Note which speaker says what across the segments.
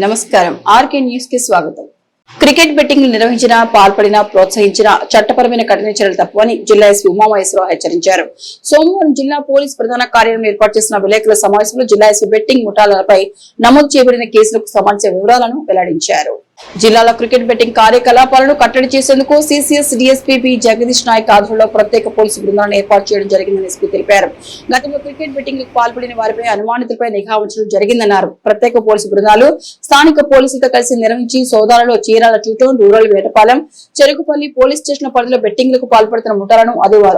Speaker 1: నమస్కారం RK news కి స్వాగతం. క్రికెట్ బెట్టింగ్ నిర్వహించిన పాల్పడిన ప్రోత్సహించిన చట్టపరమైన కఠిన చర్యలు తప్పవని జిల్లా ఎస్పీ ఉమామహేశ్వరరావు హెచ్చరించారు. సోమవారం జిల్లా పోలీస్ ప్రధాన కార్యాలయం ఏర్పాటు చేసిన విలేకరుల సమావేశంలో జిల్లా ఎస్పీ బెట్టింగ్ ముఠాలపై నమోదు చేయబడిన కేసులకు సంబంధించిన వివరాలను వెల్లడించారు. జిల్లాలో క్రికెట్ బెట్టింగ్ కార్యకలాపాలను కట్టడి చేసేందుకు CCS DSP P Jagadish Nayak ఆధ్వర్యంలో ప్రత్యేక పోలీసు బృందాలను ఏర్పాటు చేయడం జరిగిందని ఎస్పీ తెలిపారు. గతంలో క్రికెట్ బెట్టింగ్ పాల్పడిన వారిపై అనుమానితులపై నిఘా ఉంచడం జరిగిందన్నారు. ప్రత్యేక పోలీసు బృందాలు స్థానిక పోలీసులతో కలిసి నిర్వహించి సోదాలలో Chirala two town, rural Vetapalem, Cherukupalli police station పరిధిలో బెట్టింగ్లకు పాల్పడుతున్న ముఠాలను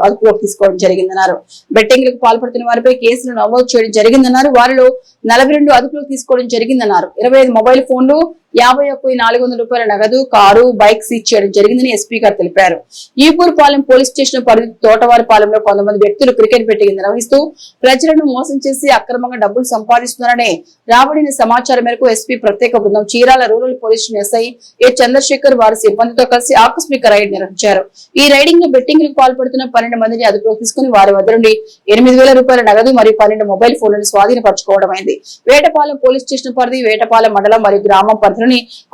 Speaker 1: అదుపులోకి తీసుకోవడం జరిగిందన్నారు. బెట్టింగ్లకు పాల్పడుతున్న వారిపై కేసులు నమోదు చేయడం జరిగిందన్నారు. వారిలో 42 అదుపులోకి తీసుకోవడం జరిగిందన్నారు. 25 మొబైల్ ఫోన్లు, 51,400 రూపాయల నగదు, కారు, బైక్ సీజ్ చేయడం జరిగిందని ఎస్పీ గారు తెలిపారు. ఈపూర్పాలెం పోలీస్ స్టేషన్ పరిధి తోటవారిపాలెంలో కొంతమంది వ్యక్తులు క్రికెట్ బెట్టింగ్ నిర్వహిస్తూ ప్రజలను మోసం చేసి అక్రమంగా డబ్బులు సంపాదిస్తున్నారనే రాబడిన సమాచారం మేరకు ఎస్పీ ప్రత్యేక బృందం Chirala rural police station SI A Chandrasekhar వారి సిబ్బందితో కలిసి ఆకస్మిక రైడ్ నిర్వహించారు. ఈ రైడింగ్ లో బెట్టింగ్ లకు పాల్పడుతున్న 12 మందిని అదుపులోకి తీసుకుని వారి వద్ద నుండి 8,000 రూపాయల నగదు మరియు 12 మొబైల్ ఫోన్లను స్వాధీనపరచుకోవడం అయింది. వేటపాలెం పోలీస్ స్టేషన్ పరిధి వేటపాలెం మండలం మరియు గ్రామం పరిధిలోని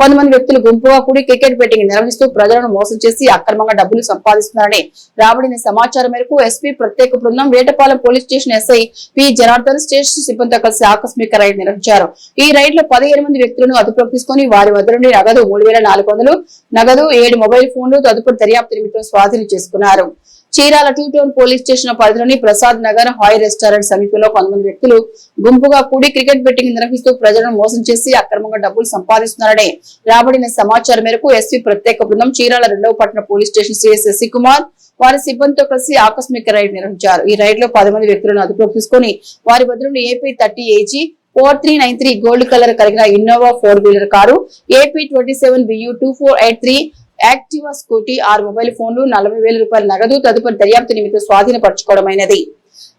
Speaker 1: కొంతమంది వ్యక్తులు గుంపుగా కూడి క్రికెట్ బెట్టింగ్ నిర్వహిస్తూ ప్రజలను మోసం చేసి అక్రమంగా డబ్బులు సంపాదిస్తున్నారని రాబడిన సమాచారం మేరకు ఎస్పీ ప్రత్యేక బృందం Vetapalem police station SI P Janardhan station సిబ్బందితో కలిసి ఆకస్మిక రైడ్ నిర్వహించారు. ఈ రైడ్ లో 17 మంది వ్యక్తులను అదుపులోకి తీసుకుని వారి వద్ద నుండి నగదు 3,400, నగదు 7 మొబైల్ ఫోన్లు తదుపరి దర్యాప్తు నిమిత్తం స్వాధీనం చేసుకున్నారు. చీరాల టూటౌన్ పోలీస్ స్టేషన్ పరిధిలోని ప్రసాద్ నగర్ హాయ్ రెస్టారెంట్ సమీపంలో కొంతమంది వ్యక్తులు గుంపుగా కూడి క్రికెట్ బెట్టింగ్ నిర్వహిస్తూ ప్రజలను మోసం చేసి అక్రమంగా డబ్బులు సంపాదిస్తున్నారని రాబడిన సమాచారం మేరకు ఎస్పీ ప్రత్యేక బృందం చీరాల 2వ పట్టణ పోలీస్ స్టేషన్ సిఎస్ శశికుమార్ వారి సిబ్బందితో కలిసి ఆకస్మిక రైడ్ నిర్వహించారు. ఈ రైడ్ లో 10 మంది వ్యక్తులను అదుపులోకి తీసుకుని వారి వద్ద నుండి ఏపీ 30 AG 4393 గోల్డ్ కలర్ కలిగిన Innova four wheeler car, AP 27 BU 2483 Activa scooty, 6 mobile ఫోన్లు, 40,000 రూపాయల నగదు తదుపరి దర్యాప్తు నిమిత్తం స్వాధీనపరచుకోవడమైనది.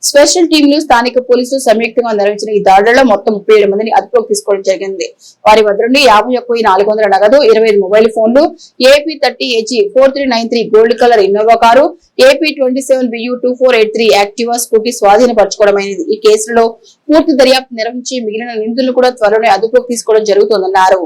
Speaker 1: స్పెషల్ టీంలు స్థానిక పోలీసులు సంయుక్తంగా నిర్వహించిన ఈ దాడులలో మొత్తం 37 మందిని అదుపులోకి తీసుకోవడం జరిగింది. వారి వద్ద నుండి 51,400 నగదు, 25 మొబైల్ ఫోన్లు, AP 30 AG 4393 gold colour Innova car, AP 27 BU 2483 Activa scooty స్వాధీనపరచుకోవడమైనది. ఈ కేసులో పూర్తి దర్యాప్తు నిర్వహించి మిగిలిన నిందితులను కూడా త్వరలోనే అదుపులోకి తీసుకోవడం జరుగుతుందన్నారు.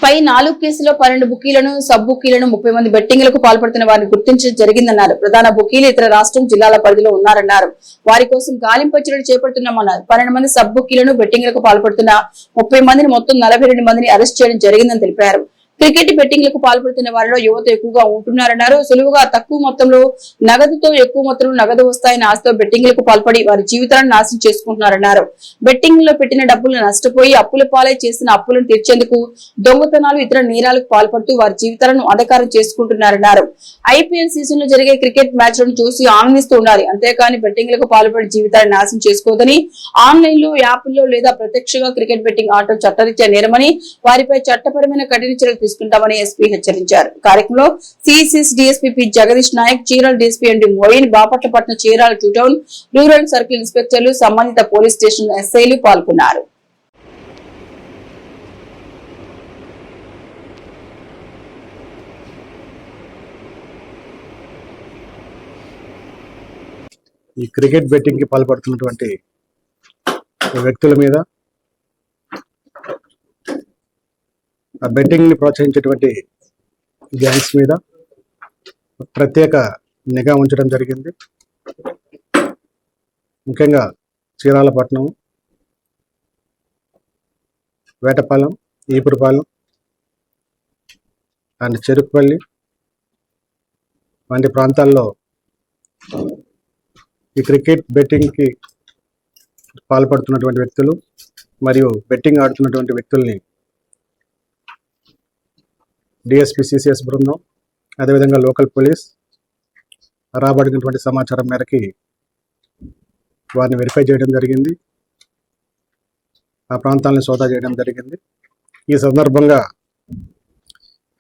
Speaker 1: పై 4 కేసులో 12 బుకీలను, సబ్ బుకీలను, 30 మంది బెట్టింగ్లకు పాల్పడుతున్న వారిని గుర్తించడం జరిగిందన్నారు. ప్రధాన బుకీలు ఇతర రాష్ట్రం, జిల్లాల పరిధిలో ఉన్నారన్నారు. వారి కోసం గాలింపు చర్యలు చేపడుతున్నామన్నారు. 12 మంది సబ్ బుకీలను, బెట్టింగ్లకు పాల్పడుతున్న 30 మందిని మొత్తం 42 మందిని అరెస్ట్ చేయడం జరిగిందని తెలిపారు. క్రికెట్ బెట్టింగ్లకు పాల్పడుతున్న వారిలో యువత ఎక్కువగా ఉంటున్నారన్నారు. సులువుగా తక్కువ మొత్తంలో నగదుతో ఎక్కువ మొత్తంలో నగదు వస్తాయని ఆశతో బెట్టింగ్లకు పాల్పడి వారి జీవితాలను నాశనం చేసుకుంటున్నారన్నారు. బెట్టింగ్ లో పెట్టిన డబ్బులను నష్టపోయి అప్పుల పాలై చేసిన అప్పులను తీర్చేందుకు దొంగతనాలు, ఇతర నేరాలకు పాల్పడుతూ వారి జీవితాలను అంధకారం చేసుకుంటున్నారన్నారు. ఐపీఎల్ సీజన్ లో జరిగే క్రికెట్ మ్యాచ్లను చూసి ఆనందిస్తూ ఉండాలి, అంతేకాని బెట్టింగ్లకు పాల్పడి జీవితాలను నాశనం చేసుకోవద్దని, ఆన్లైన్ లో, యాప్ల్లో లేదా ప్రత్యక్షంగా క్రికెట్ బెట్టింగ్ ఆటలు చట్టరీత్యా నేరమని, వారిపై చట్టపరమైన కఠిన చర్యలు తీసుకుంటామని ఎస్పీ హెచ్చరించారు. కార్యక్రమంలో CCS DSP P Jagadish Naik, Chirala DSP MD Moin, Bapatla పట్టణ చీరాల టూటౌన్, రూరల్ సర్కిల్ ఇన్స్పెక్టర్లు, సంబంధిత పోలీస్ స్టేషన్ ఎస్ఐలు పాల్గొన్నారు.
Speaker 2: ఈ క్రికెట్ బెట్టింగ్ కి పాల్పడుతున్నటువంటి వ్యక్తుల మీద, ఆ బెట్టింగ్ ని ప్రోత్సహించేటువంటి గ్యాంగ్స్ మీద ప్రత్యేక నిఘా ఉంచడం జరిగింది. ముఖ్యంగా చీరాలపట్నం, వేటపాలెం, ఈపురపాలెం అండ్ చెరుకుపల్లి వంటి ప్రాంతాల్లో ఈ క్రికెట్ బెట్టింగ్ కి పాల్పడుతున్నటువంటి వ్యక్తులు మరియు బెట్టింగ్ ఆడుతున్నటువంటి వ్యక్తుల్ని డిఎస్పీ సిసిఎస్ బృందం, అదేవిధంగా లోకల్ పోలీస్ రాబడినటువంటి సమాచారం మేరకి వారిని వెరిఫై చేయడం జరిగింది. ఆ ప్రాంతాలను సోదా చేయడం జరిగింది. ఈ సందర్భంగా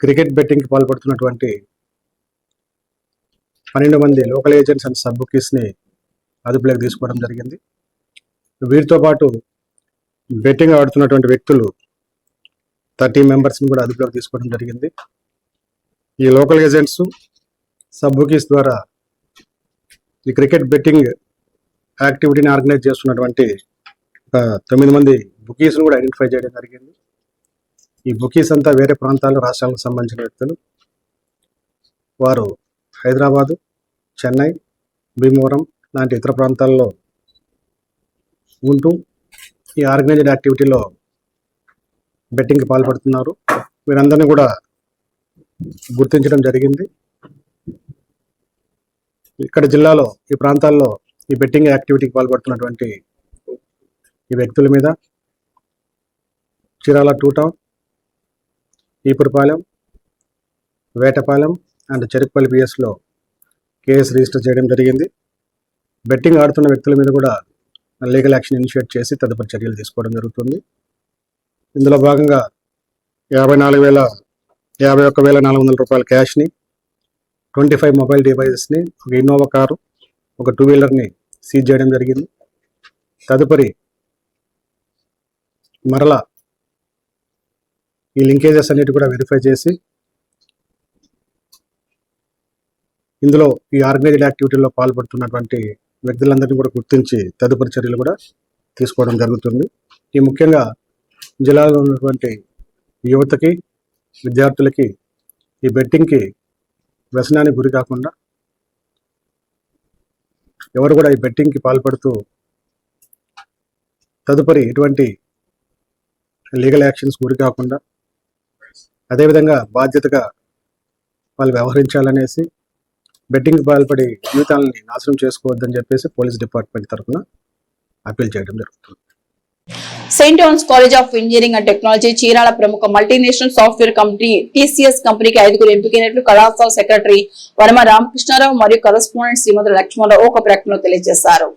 Speaker 2: క్రికెట్ బెట్టింగ్కి పాల్పడుతున్నటువంటి 12 మంది లోకల్ ఏజెంట్స్ అండ్ సబ్ బుకీస్ని అదుపులోకి తీసుకోవడం జరిగింది. వీరితో పాటు బెట్టింగ్ ఆడుతున్నటువంటి వ్యక్తులు 30 మెంబర్స్ని కూడా అదుపులోకి తీసుకోవడం జరిగింది. ఈ లోకల్ ఏజెంట్స్, సబ్ బుకీస్ ద్వారా ఈ క్రికెట్ బెట్టింగ్ యాక్టివిటీని ఆర్గనైజ్ చేస్తున్నటువంటి 9 మంది బుకీస్ను కూడా ఐడెంటిఫై చేయడం జరిగింది. ఈ బుకీస్ అంతా వేరే ప్రాంతాలు రాష్ట్రాలకు సంబంధించిన వ్యక్తులు. వారు హైదరాబాదు, చెన్నై, భీమవరం లాంటి ఇతర ప్రాంతాల్లో ఉంటూ ఈ ఆర్గనైజ్డ్ యాక్టివిటీలో బెట్టింగ్కి పాల్పడుతున్నారు. వీరందరినీ కూడా గుర్తించడం జరిగింది. ఇక్కడ జిల్లాలో ఈ ప్రాంతాల్లో ఈ బెట్టింగ్ యాక్టివిటీకి పాల్పడుతున్నటువంటి ఈ వ్యక్తుల మీద చీరాల 2 టౌన్, ఈపురపాలెం, వేటపాలెం అండ్ చెరుకుపల్లి పిఎస్లో కేసు రిజిస్టర్ చేయడం జరిగింది. బెట్టింగ్ ఆడుతున్న వ్యక్తుల మీద కూడా లీగల్ యాక్షన్ ఇనిషియేట్ చేసి తదుపరి చర్యలు తీసుకోవడం జరుగుతుంది. ఇందులో భాగంగా 51,400 రూపాయల క్యాష్ని, 25 మొబైల్ డివైజెస్ని, ఒక ఇన్నోవా కారు, ఒక 2 వీలర్ని సీజ్ చేయడం జరిగింది. తదుపరి మరలా ఈ లింకేజెస్ అన్నిటి కూడా వెరిఫై చేసి ఇందులో ఈ ఆర్గనైజ్డ్ యాక్టివిటీలో పాల్పడుతున్నటువంటి వ్యక్తులందరినీ కూడా గుర్తించి తదుపరి చర్యలు కూడా తీసుకోవడం జరుగుతుంది. ఈ ముఖ్యంగా జిల్లాలో ఉన్నటువంటి యువతకి, విద్యార్థులకి ఈ బెట్టింగ్కి వ్యసనానికి గురి కాకుండా ఎవరు కూడా ఈ బెట్టింగ్కి పాల్పడుతూ తదుపరి ఎటువంటి లీగల్ యాక్షన్స్ గురి కాకుండా అదేవిధంగా బాధ్యతగా వాళ్ళు వ్యవహరించాలనేసి, బెట్టింగ్కి పాల్పడి జీవితాలని నాశనం చేసుకోవద్దని చెప్పేసి పోలీస్ డిపార్ట్మెంట్ తరఫున అప్పీల్ చేయడం జరుగుతుంది.
Speaker 1: Saint Johne's college of engineering and technology Chirala ప్రముఖ మల్టీనేషనల్ సాఫ్ట్వేర్ కంపెనీ టీసీఎస్ కంపెనీకి 5 ఎంపికైనట్లు కళాశాల సెక్రటరీ వనమ రామకృష్ణారావు మరియు కరెస్పాండెంట్ శ్రీమతి లక్ష్మణరావు ఒక ప్రకటనలో తెలియజేశారు.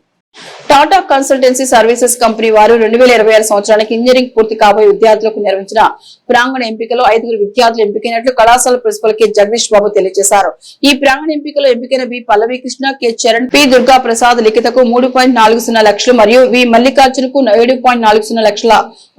Speaker 1: టాటా కన్సల్టెన్సీ సర్వీసెస్ కంపెనీ వారు 2026 సంవత్సరానికి ఇంజనీరింగ్ పూర్తి కాబోయే విద్యార్థులకు నిర్వహించిన ప్రాంగణ ఎంపికలో 5 విద్యార్థులు ఎంపికైనట్లు కళాశాల ప్రిన్సిపల్ కె జగదీష్ బాబు తెలియజేశారు. ఈ ప్రాంగణ ఎంపికలో ఎంపికైన బి పల్లవి కృష్ణ, కె చరణ్, పి దుర్గా ప్రసాద్ లిఖితకు 3.40 లక్షలు మరియు వి మల్లికార్జునకు 7.40 లక్షల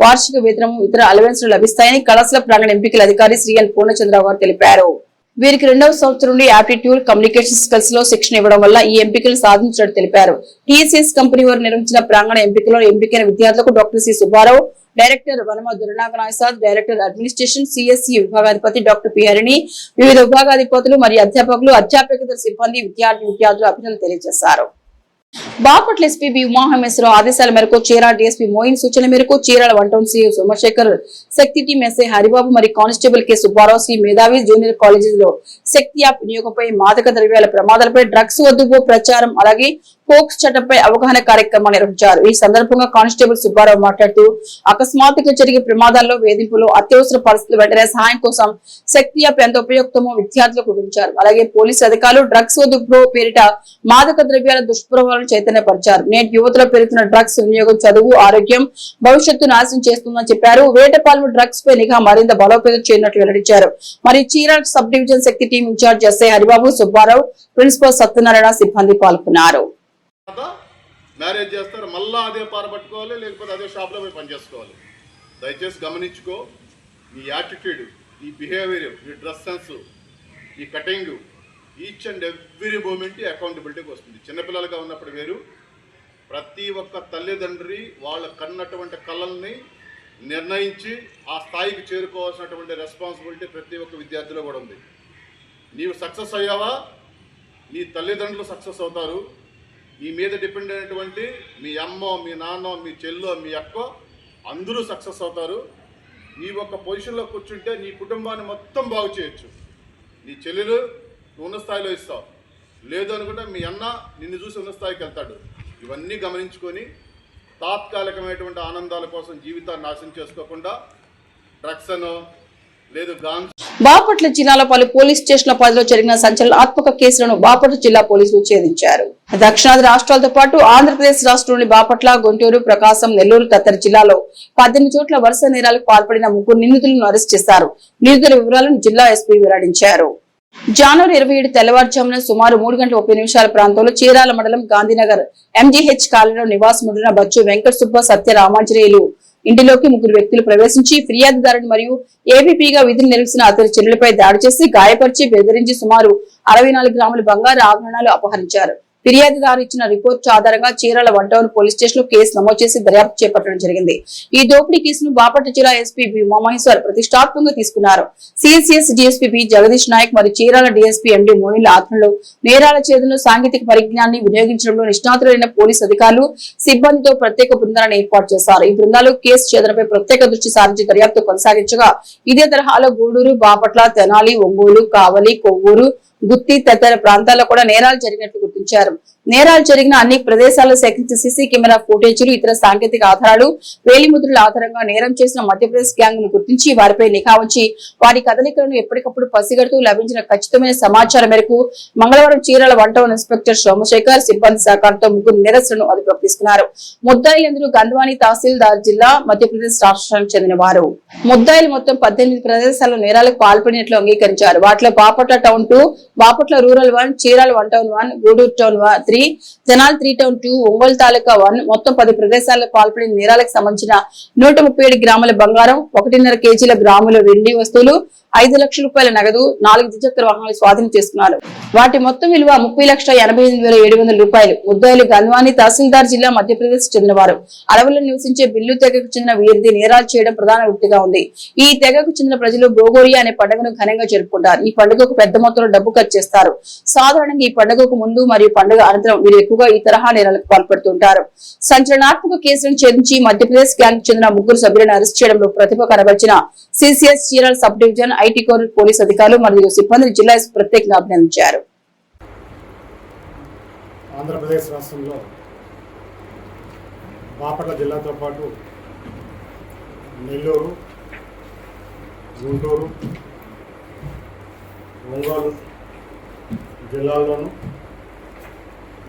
Speaker 1: వార్షిక వేతనం, ఇతర అలవెన్స్లు లభిస్తాయని కళాశాల ప్రాంగణ ఎంపికల అధికారి శ్రీ ఎన్ పూర్ణచంద్రరావు గారు తెలిపారు. వీరికి 2వ సంవత్సరం నుండి యాప్టిట్యూడ్, కమ్యూనికేషన్ స్కిల్స్ లో శిక్షణ ఇవ్వడం వల్ల ఈ ఎంపికలు సాధించినట్టు తెలిపారు. టీసీఎస్ కంపెనీ వారు నిర్వహించిన ప్రాంగణ ఎంపికలో ఎంపికైన విద్యార్థులకు doctor C Subbarao, director Vanama దుర్నాగనాయసాద్, డైరెక్టర్ అడ్మినిస్ట్రేషన్ సిఎస్సి విభాగాధిపతి డాక్టర్ పి హరిణి, వివిధ విభాగాధిపతులు మరియు అధ్యాపకులు, అధ్యాపకేతర సిబ్బంది, విద్యార్థులు అభినందనలు తెలియజేశారు. బాపట్ల ఎస్పీ బి ఉమామహేశ్వరరావు ఆదేశాల మేరకు చీరాల డీఎస్పీ మోయిన్ సూచన మేరకు చీరాల 1 టౌన్ సిఐ సోమశేఖర్, శక్తి టీం ఎస్ఐ హరిబాబు మరియు కానిస్టేబుల్ కె సుబ్బారావు శ్రీ మేధావి జూనియర్ కాలేజీలో శక్తి యాప్ వినియోగంపై, మాదక ద్రవ్యాల ప్రమాదాలపై, డ్రగ్స్ వద్దుపో ప్రచారం, అలాగే పోక్స్ చట్టంపై అవగాహన కార్యక్రమాన్ని నిర్వహించారు. ఈ సందర్భంగా కానిస్టేబుల్ సుబ్బారావు మాట్లాడుతూ అకస్మాత్తుగా జరిగే ప్రమాదాల్లో, వేధింపులు, అత్యవసర పరిస్థితులు వెంటనే సహాయం కోసం శక్తి యాప్ ఎంత ఉపయుక్తమో విద్యార్థులకు వివరించారు. అలాగే పోలీసు అధికారులు డ్రగ్స్ వద్దు పేరిట మాదక ద్రవ్యాల దుష్ప్రభావాలను చైతన్యపరిచారు. నేటి యువతలో పెరుగుతున్న డ్రగ్స్ వినియోగం చదువు, ఆరోగ్యం, భవిష్యత్తు నాశనం చేస్తుందని చెప్పారు. వేటపాలెం డ్రగ్స్ పై నిఘా మరింత బలోపేతం చేయనున్నట్లు వెల్లడించారు. మరియు Chirala sub division Shakti team in charge SI Haribabu, Subbarao, principal Satyanarayana సిబ్బంది పాల్గొన్నారు.
Speaker 3: మ్యారేజ్ చేస్తారు, మళ్ళీ అదే పారబట్టుకోవాలి, లేకపోతే అదే షాప్లో పోయి పనిచేసుకోవాలి. దయచేసి గమనించుకో. ఈ యాటిట్యూడ్, ఈ బిహేవియర్, ఈ డ్రెస్ సెన్స్, ఈ cutting, each and every moment అకౌంటబిలిటీకి వస్తుంది. చిన్నపిల్లలుగా ఉన్నప్పుడు వేరు. ప్రతి ఒక్క తల్లిదండ్రి వాళ్ళ కన్నటువంటి కళల్ని నిర్ణయించి ఆ స్థాయికి చేరుకోవాల్సినటువంటి రెస్పాన్సిబిలిటీ ప్రతి ఒక్క విద్యార్థిలో కూడా ఉంది. నీవు సక్సెస్ అయ్యావా, నీ తల్లిదండ్రులు సక్సెస్ అవుతారు. నీ మీద డిపెండ్ అయినటువంటి మీ అమ్మో, మీ నాన్నో, మీ చెల్లో, మీ అక్కో అందరూ సక్సెస్ అవుతారు. నీ ఒక పొజిషన్లో కూర్చుంటే నీ కుటుంబాన్ని మొత్తం బాగు చేయొచ్చు. నీ చెల్లెలు ఉన్న స్థాయిలో ఇస్తావు, లేదు అనుకుంటే మీ అన్న నిన్ను చూసి ఉన్న స్థాయికి వెళ్తాడు. ఇవన్నీ గమనించుకొని తాత్కాలికమైనటువంటి ఆనందాల కోసం జీవితాన్ని నాశనం చేసుకోకుండా డ్రగ్స్ అనో లేదు గాంజ్.
Speaker 1: బాపట్ల జిల్లాలో పలు పోలీస్ స్టేషన్ల పరిధిలో జరిగిన సంచలనాత్మక కేసులను బాపట్ల జిల్లా పోలీసులు ఛేదించారు. దక్షిణాది రాష్ట్రాలతో పాటు ఆంధ్రప్రదేశ్ రాష్ట్రంలోని బాపట్ల, గుంటూరు, ప్రకాశం, నెల్లూరు తదితర జిల్లాలో 18 చోట్ల వరుస నేరాలకు పాల్పడిన 3 నిందితులను అరెస్ట్ చేశారు. నిందితుల వివరాలను జిల్లా ఎస్పీ వెల్లడించారు. జనవరి 27 తెల్లవారుజామున సుమారు 3:30 ప్రాంతంలో చీరాల మండలం గాంధీనగర్ ఎంజీహెచ్ కాలనీలో నివాసముంటున్న బచ్చు వెంకట సుబ్బ, సత్య రామాంజనేయులు ఇంటిలోకి 3 వ్యక్తులు ప్రవేశించి ఫిర్యాదుదారుని మరియు ఏబీపీగా విధులు నిర్వహిస్తున్న అతని చెల్లెలపై దాడి చేసి గాయపరిచి బెదిరించి సుమారు 64 గ్రాముల బంగారు ఆభరణాలు అపహరించారు. ఫిర్యాదుదారు ఇచ్చిన రిపోర్ట్ ఆధారంగా చీరాల 1 టౌన్ పోలీస్ స్టేషన్ లో కేసు నమోదు చేసి దర్యాప్తు చేపట్టడం జరిగింది. ఈ దోపిడీ కేసును బాపట్ల జిల్లా ఎస్పీ బి ఉమామహేశ్వర్ ప్రతిష్టాత్మకంగా తీసుకున్నారు. CSS DSP B Jagadish Nayak మరియు చీరాల డిఎస్పీ ఎండి మోయిన్ల ఆధ్వర్యంలో నేరాల ఛేదనలో సాంకేతిక పరిజ్ఞానాన్ని వినియోగించడంలో నిష్ణాతులైన పోలీసు అధికారులు సిబ్బందితో ప్రత్యేక బృందాలను ఏర్పాటు చేశారు. ఈ బృందాలు కేసు ఛేదనపై ప్రత్యేక దృష్టి సారించి దర్యాప్తు కొనసాగించగా ఇదే తరహాలో గూడూరు, బాపట్ల, తెనాలి, ఒంగోలు, కావలి, కొవ్వూరు, గుత్తి తదితర ప్రాంతాల్లో కూడా నేరాలు జరిగినట్లు గుర్తించారు. నేరాలు జరిగిన అన్ని ప్రదేశాల్లో సేకరించిన సీసీ కెమెరా ఫుటేజీలు, ఇతర సాంకేతిక ఆధారాలు, వేలిముద్రల ఆధారంగా నేరం చేసిన మధ్యప్రదేశ్ గ్యాంగ్ ను గుర్తించి వారిపై నిఘా ఉంచి వారి కదలికలను ఎప్పటికప్పుడు పసిగడుతూ లభించిన ఖచ్చితమైన సమాచారం మేరకు మంగళవారం చీరాల 1 టౌన్ ఇన్స్పెక్టర్ సోమశేఖర్ సిబ్బంది సహకారంతో 3 నేరస్తులను అదుపులోకి తీసుకున్నారు. ముద్దాయిలందరూ గంధ్వాని తహసీల్దార్ జిల్లా మధ్యప్రదేశ్ రాష్ట్రానికి చెందిన వారు. ముద్దాయిలు మొత్తం 18 ప్రదేశాల్లో నేరాలకు పాల్పడినట్లు అంగీకరించారు. వాటిలో Bapatla town 2, Bapatla rural 1, Chirala 1 town 1, Gudur town 3, Tenali 3 town 2, Ongole taluka 1 మొత్తం 10 ప్రదేశాల్లో పాల్పడిన నేరాలకు సంబంధించిన 137 గ్రాముల బంగారం, 1.5 కేజీల గ్రాముల వెండి వస్తువులు, 5 లక్షల రూపాయల నగదు, 4 ద్విచక్ర వాహనాలు స్వాధీనం చేసుకున్నారు. వాటి మొత్తం విలువ 30,88,700 రూపాయలు. ముద్దాయిలు గంధ్వాని తహసీల్దార్ జిల్లా మధ్యప్రదేశ్ చెందినవారు. అడవుల్లో నివసించే బిల్లు తెగకు చెందిన వీరిది నేరాలు చేయడం ప్రధాన వృత్తిగా ఉంది. ఈ తెగకు చెందిన ప్రజలు గోగోరియా అనే పండుగను ఘనంగా జరుపుకుంటారు. ఈ పండుగకు పెద్ద మొత్తంలో డబ్బు ఖర్చు చేస్తారు. సాధారణంగా ఈ పండుగకు ముందు మరియు పండుగ అనంతరం వీరు ఎక్కువగా ఈ తరహా నేరాలకు పాల్పడుతుంటారు. సంచలనాత్మక కేసులను ఛేదించి మధ్యప్రదేశ్ గ్యాంగ్ చెందిన 3 సభ్యులను అరెస్ట్ చేయడంలో ప్రతిభ కనబరిచిన CCS Chirala sub division IT core police అధికారులు మరియు సిబ్బందిని జిల్లా ప్రత్యేకంగా అభినందించారు.
Speaker 4: ఆంధ్రప్రదేశ్ రాష్ట్రంలో బాపట్ల జిల్లాతో పాటు నెల్లూరు, గుంటూరు, ఒంగోలు జిల్లాల్లోనూ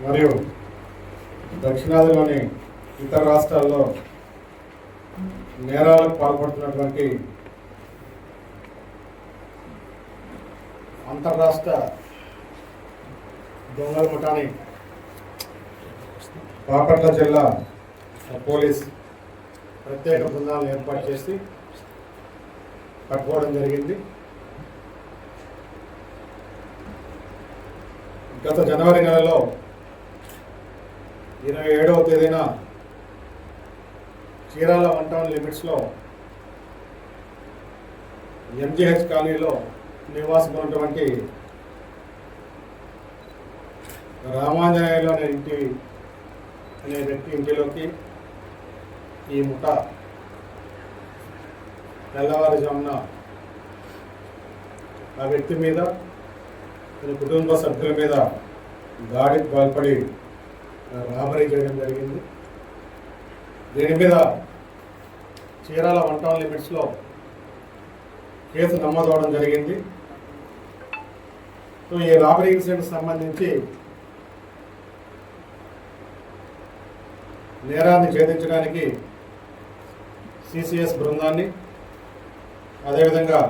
Speaker 4: మరియు దక్షిణాదిలోని ఇతర రాష్ట్రాల్లో నేరాలకు పాల్పడుతున్నటువంటి అంతర్రాష్ట్ర దొంగల ముఠాని బాపట్ల జిల్లా పోలీస్ ప్రత్యేక బృందాలను ఏర్పాటు చేసి పట్టుకోవడం జరిగింది. గత జనవరి నెలలో 27వ తేదీన చీరాల 1 టౌన్ లిమిట్స్లో ఎంజీహెచ్ కాలనీలో నివాసం ఉన్నటువంటి రామాంజనేయులు అనే వ్యక్తి ఇంటిలోకి ఈ ముఠా తెల్లవారుజామున ఆ వ్యక్తి మీద, తన కుటుంబ సభ్యుల మీద దాడికి పాల్పడి రాబరీ చేయడం జరిగింది. దీని మీద చీరాల 1 టౌన్ లిమిట్స్లో కేసు నమోదవడం జరిగింది. సో ఈ రాబరీ ఇన్సిడెంట్కి సంబంధించి నేరాన్ని ఛేదించడానికి సిసిఎస్ బృందాన్ని, అదేవిధంగా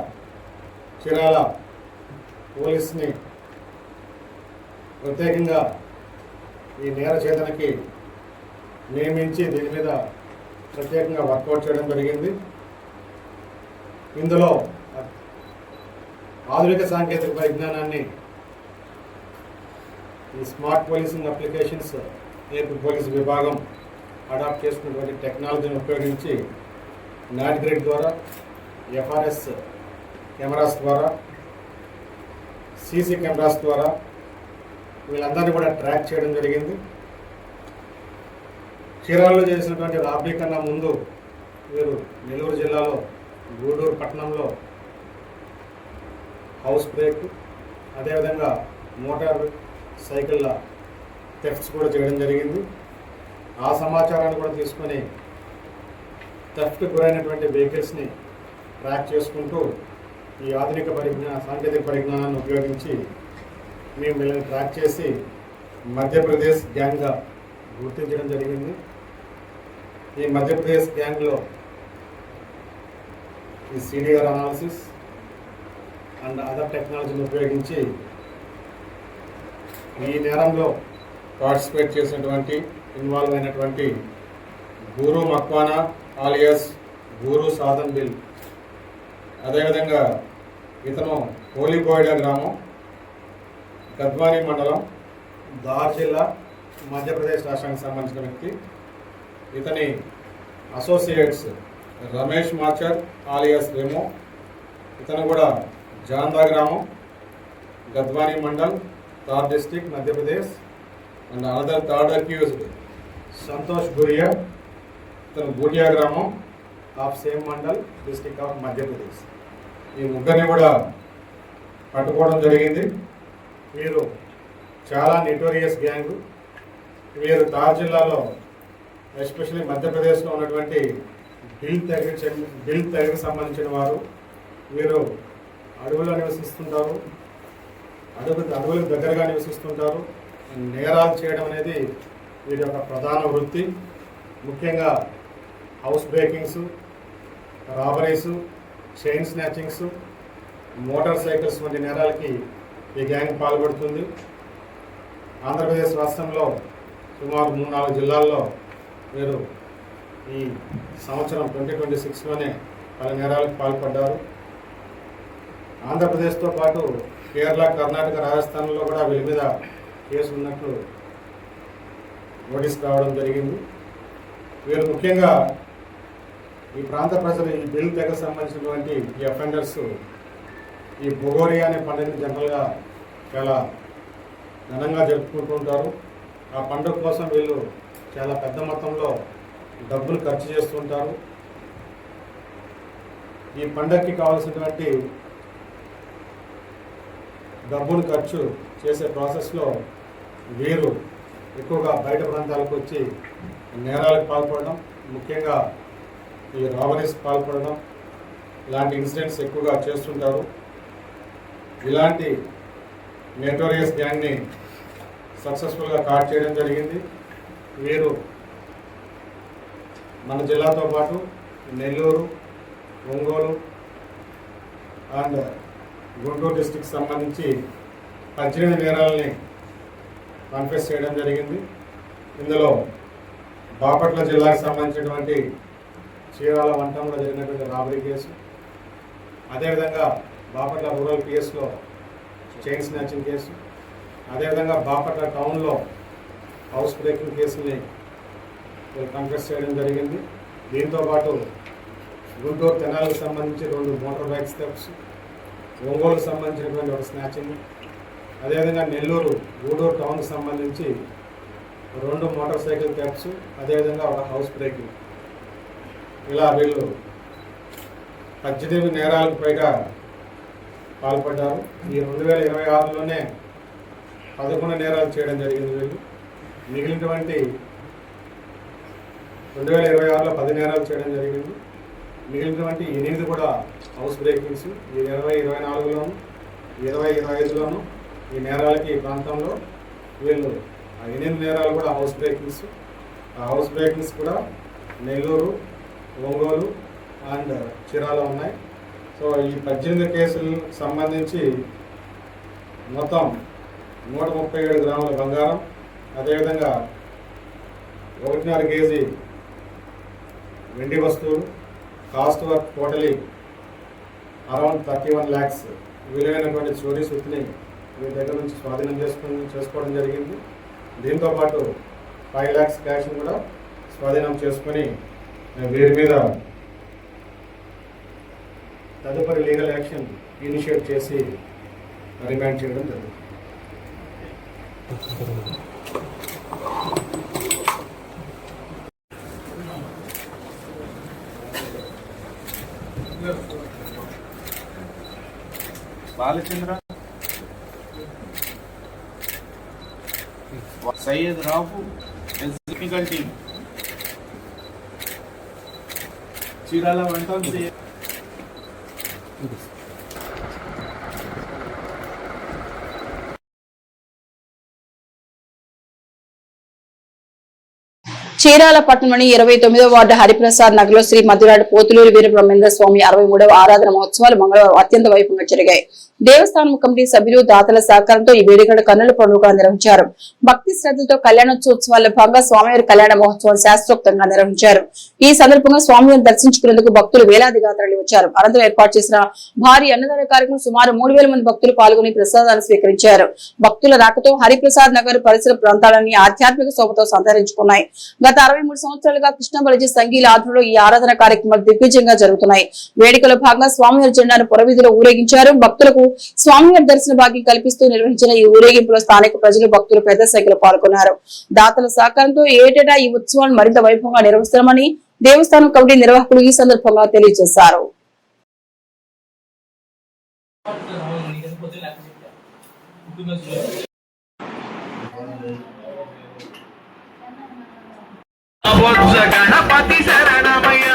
Speaker 4: చీరాల పోలీస్ని ప్రత్యేకంగా ఈ నేర ఛేదనకి నియమించి దీని మీద ప్రత్యేకంగా వర్కౌట్ చేయడం జరిగింది. ఇందులో ఆధునిక సాంకేతిక పరిజ్ఞానాన్ని, ఈ smart policing applications AP police విభాగం అడాప్ట్ చేసుకున్నటువంటి టెక్నాలజీని ఉపయోగించి నాట్ గ్రిడ్ ద్వారా, ఎఫ్ఆర్ఎస్ కెమెరాస్ ద్వారా, సీసీ కెమెరాస్ ద్వారా వీళ్ళందరినీ కూడా ట్రాక్ చేయడం జరిగింది. చీరాలలో చేసినటువంటి రాబరీ కన్నా ముందు వీరు నెల్లూరు జిల్లాలో గూడూరు పట్టణంలో హౌస్ బ్రేక్, అదేవిధంగా మోటార్ సైకిళ్ళ థెఫ్ట్స్ కూడా చేయడం జరిగింది. ఆ సమాచారాన్ని కూడా తీసుకొని థెఫ్ట్ గురైనటువంటి వెహికల్స్ని ట్రాక్ చేసుకుంటూ ఈ ఆధునిక సాంకేతిక పరిజ్ఞానాన్ని ఉపయోగించి మేము వీళ్ళని ట్రాక్ చేసి మధ్యప్రదేశ్ గ్యాంగ్గా గుర్తించడం జరిగింది. ఈ మధ్యప్రదేశ్ గ్యాంగ్లో ఈ సీనియర్ అనాలిసిస్ అండ్ అదర్ టెక్నాలజీని ఉపయోగించి ఈ నేరంలో పార్టిసిపేట్ చేసినటువంటి, ఇన్వాల్వ్ అయినటువంటి గూరు మక్వానా ఆలియాస్ గూరు సాధన్ బిల్, అదేవిధంగా ఇతను హోలీబోయిడా గ్రామం, గద్వాని మండలం, దార్ జిల్లా మధ్యప్రదేశ్ రాష్ట్రానికి సంబంధించిన వ్యక్తి. ఇతని అసోసియేట్స్ రమేష్ మాచర్ ఆలియాస్ రెమో, ఇతను కూడా జాందా గ్రామం, గద్వానీ మండల్, తార్ district, Madhya Pradesh. And another third accused Santosh గురియా, ఇతను బూటియా గ్రామం of same mandal, district of Madhya Pradesh. ఈ ముగ్గురిని కూడా పట్టుకోవడం జరిగింది. వీరు చాలా నెటోరియస్ గ్యాంగ్. వీరు తార్ జిల్లాలో ఎస్పెషల్లీ మధ్యప్రదేశ్లో ఉన్నటువంటి బిల్ తెగకు సంబంధించిన వారు. వీరు అడవుల్లో నివసిస్తుంటారు, అడవులకు దగ్గరగా నివసిస్తుంటారు. నేరాలు చేయడం అనేది వీరి యొక్క ప్రధాన వృత్తి. ముఖ్యంగా house breakings, robberies, chain snatchings, motor cycles వంటి నేరాలకి ఈ గ్యాంగ్ పాల్పడుతుంది. ఆంధ్రప్రదేశ్ రాష్ట్రంలో సుమారు 3-4 జిల్లాల్లో వీరు ఈ సంవత్సరం 2026లోనే పలు నేరాలకు పాల్పడ్డారు. ఆంధ్రప్రదేశ్తో పాటు కేరళ, కర్ణాటక, రాజస్థాన్లో కూడా వీళ్ళ మీద కేసు ఉన్నట్లు నోటీస్ రావడం జరిగింది. వీరు ముఖ్యంగా ఈ ప్రాంత ప్రజలు ఈ బిల్ తెగకు సంబంధించినటువంటి ఈ అఫెండర్స్ ఈ బొగోరి అనే పండుగని జనరల్గా చాలా ఘనంగా జరుపుకుంటూ ఉంటారు. ఆ పండుగ కోసం వీళ్ళు చాలా పెద్ద మొత్తంలో డబ్బులు ఖర్చు చేస్తుంటారు. ఈ పండగకి కావాల్సినటువంటి డబ్బును ఖర్చు చేసే ప్రాసెస్లో వీరు ఎక్కువగా బయట ప్రాంతాలకు వచ్చి నేరాలకు పాల్పడడం, ముఖ్యంగా ఈ రాబరీస్కి పాల్పడడం, ఇలాంటి ఇన్సిడెంట్స్ ఎక్కువగా చేస్తుంటారు. ఇలాంటి నెటోరియస్ గ్యాంగ్ని సక్సెస్ఫుల్గా కాట్ చేయడం జరిగింది. వీరు మన జిల్లాతో పాటు నెల్లూరు, ఒంగోలు అండ్ గుంటూరు డిస్టిక్ సంబంధించి 18 నేరాలని కన్ఫెస్ చేయడం జరిగింది. ఇందులో బాపట్ల జిల్లాకు సంబంధించినటువంటి చీరాల వంటంలో జరిగినటువంటి రాబరీ కేసు, అదేవిధంగా బాపట్ల రూరల్ పిఎస్లో చైన్ స్నాచింగ్ కేసు, అదేవిధంగా బాపట్ల టౌన్లో హౌస్ బ్రేకింగ్ కేసుని కన్ఫెస్ చేయడం జరిగింది. దీంతోపాటు గుంటూరు తెనాలకు సంబంధించి 2 మోటార్ బైక్స్ థెఫ్ట్స్, ఒంగోలుకు సంబంధించినటువంటి ఒక స్నాచింగ్, అదేవిధంగా నెల్లూరు గూడూరు టౌన్కి సంబంధించి 2 మోటార్ సైకిల్ థెఫ్ట్స్, అదేవిధంగా ఒక హౌస్ బ్రేకింగ్. ఇలా వీళ్ళు 18 నేరాలకు పైగా పాల్పడ్డారు. ఈ 2026లోనే 11 నేరాలు చేయడం జరిగింది వీళ్ళు. మిగిలినటువంటి 2026లో 10 నేరాలు చేయడం జరిగింది. మిగిలినటువంటి 8 కూడా హౌస్ బ్రేకింగ్స్. ఈ 2024లోను 2025లోను ఈ నేరాలకి ఈ ప్రాంతంలో వీళ్ళు 8 నేరాలు కూడా హౌస్ బ్రేకింగ్స్. ఆ హౌస్ బ్రేకింగ్స్ కూడా నెల్లూరు, ఒంగోలు అండ్ చీరాల ఉన్నాయి. సో ఈ 18 కేసులకు సంబంధించి మొత్తం 137 గ్రాముల బంగారం, అదేవిధంగా 1.5 కేజీ వెండి వస్తువులు, cost work totally around 31 lakhs విలువైనటువంటి చోరీ సుత్ని వీరి దగ్గర నుంచి స్వాధీనం చేసుకోవడం జరిగింది. దీంతోపాటు 5 lakhs క్యాష్ని కూడా స్వాధీనం చేసుకొని వీరి మీద తదుపరి లీగల్ యాక్షన్ ఇనిషియేట్ చేసి రిమాండ్ చేయడం జరుగుతుంది.
Speaker 5: బాలచంద్ర, సయ్యద్ రాఫు, ఎగ్జిక్యూటివ్ టీమ్, చీరాల వంటం
Speaker 1: చీరాల పట్టణంలోని 29వ వార్డు హరిప్రసాద్ నగర్ లో శ్రీ మధురాడు పోతులూరి వీరబ్రహ్మేంద్ర స్వామి 63వ ఆరాధన మహోత్సవాలు మంగళవారం అత్యంత వైభవంగా జరిగాయి. దేవస్థానం కమిటీ సభ్యులు దాతల సహకారంతో ఈ వేడుకలు కన్నుల పండుగగా నిర్వహించారు. భక్తి శ్రద్ధలతో కళ్యాణోత్సవాల్లో భాగంగా స్వామివారి కళ్యాణ మహోత్సవం శాస్త్రోక్తంగా నిర్వహించారు. ఈ సందర్భంగా స్వామివారిని దర్శించుకునేందుకు భక్తులు వేలాదిగా తరలివచ్చారు. అనంతరం ఏర్పాటు చేసిన భారీ అన్నదాన కార్యక్రమం సుమారు 3,000 మంది భక్తులు పాల్గొని ప్రసాదాన్ని స్వీకరించారు. భక్తుల రాకతో హరిప్రసాద్ నగర్ పరిసర ప్రాంతాలన్నీ ఆధ్యాత్మిక శోభతో సంతరించుకున్నాయి. గత 63 సంవత్సరాలుగా కృష్ణ బలజీ సంఘీల ఆధ్వర్యంలో ఈ ఆరాధన కార్యక్రమాలు దిగ్విజయంగా జరుగుతున్నాయి. వేడుకలో భాగంగా స్వామివారి జెండాను పురవీధిలో ఊరేగించారు. భక్తులకు స్వామివారి దర్శన భాగ్యం కల్పిస్తూ నిర్వహించిన ఈ ఊరేగింపులో స్థానిక ప్రజలు భక్తులు పెద్ద సంఖ్యలో పాల్గొన్నారు. దాతల సహకారంతో ఏటేటా ఈ ఉత్సవాన్ని మరింత వైభవంగా నిర్వహిస్తామని దేవస్థానం కమిటీ నిర్వాహకులు ఈ సందర్భంగా తెలియజేశారు.
Speaker 6: గణపతి శరణమయ్య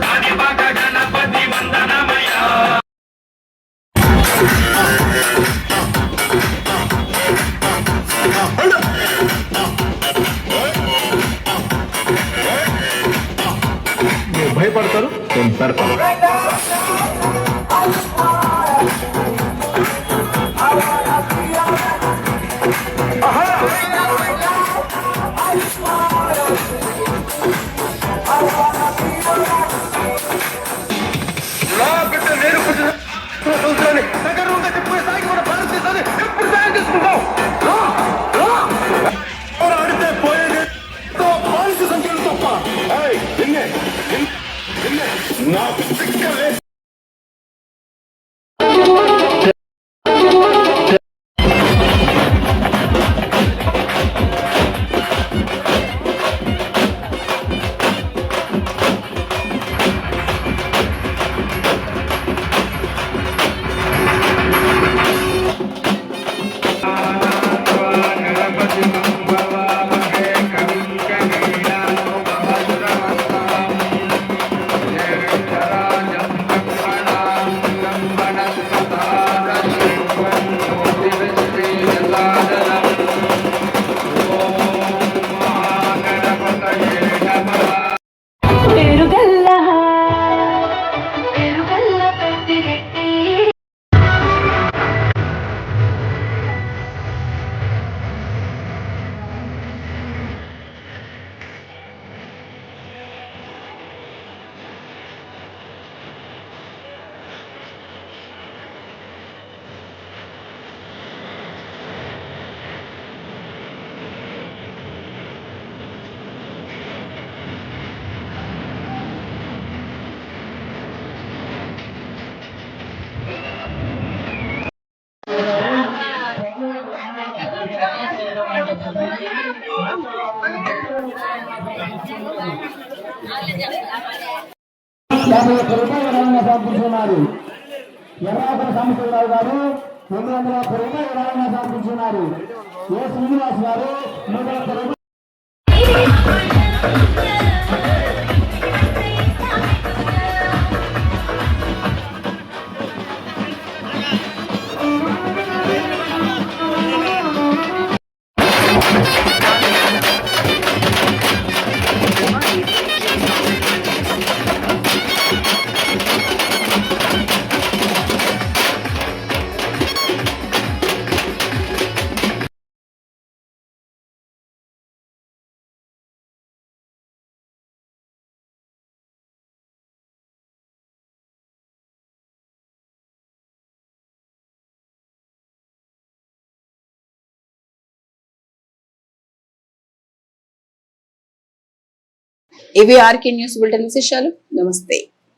Speaker 6: కాణిపాక గణపతి వందనమయ్య.
Speaker 7: భయపడతారు నేను పెడతాను.
Speaker 8: సమర్పించున్నారు. ఎర్రాకుల సాంబశివరావు గారు 201 రూపాయలు సమర్పించున్నారు. ఏ శ్రీనివాస్ గారు 101 రూపాయలు.
Speaker 1: ఇవి ఆర్కే న్యూస్ బులెటిన్ విశేషాలు. నమస్తే.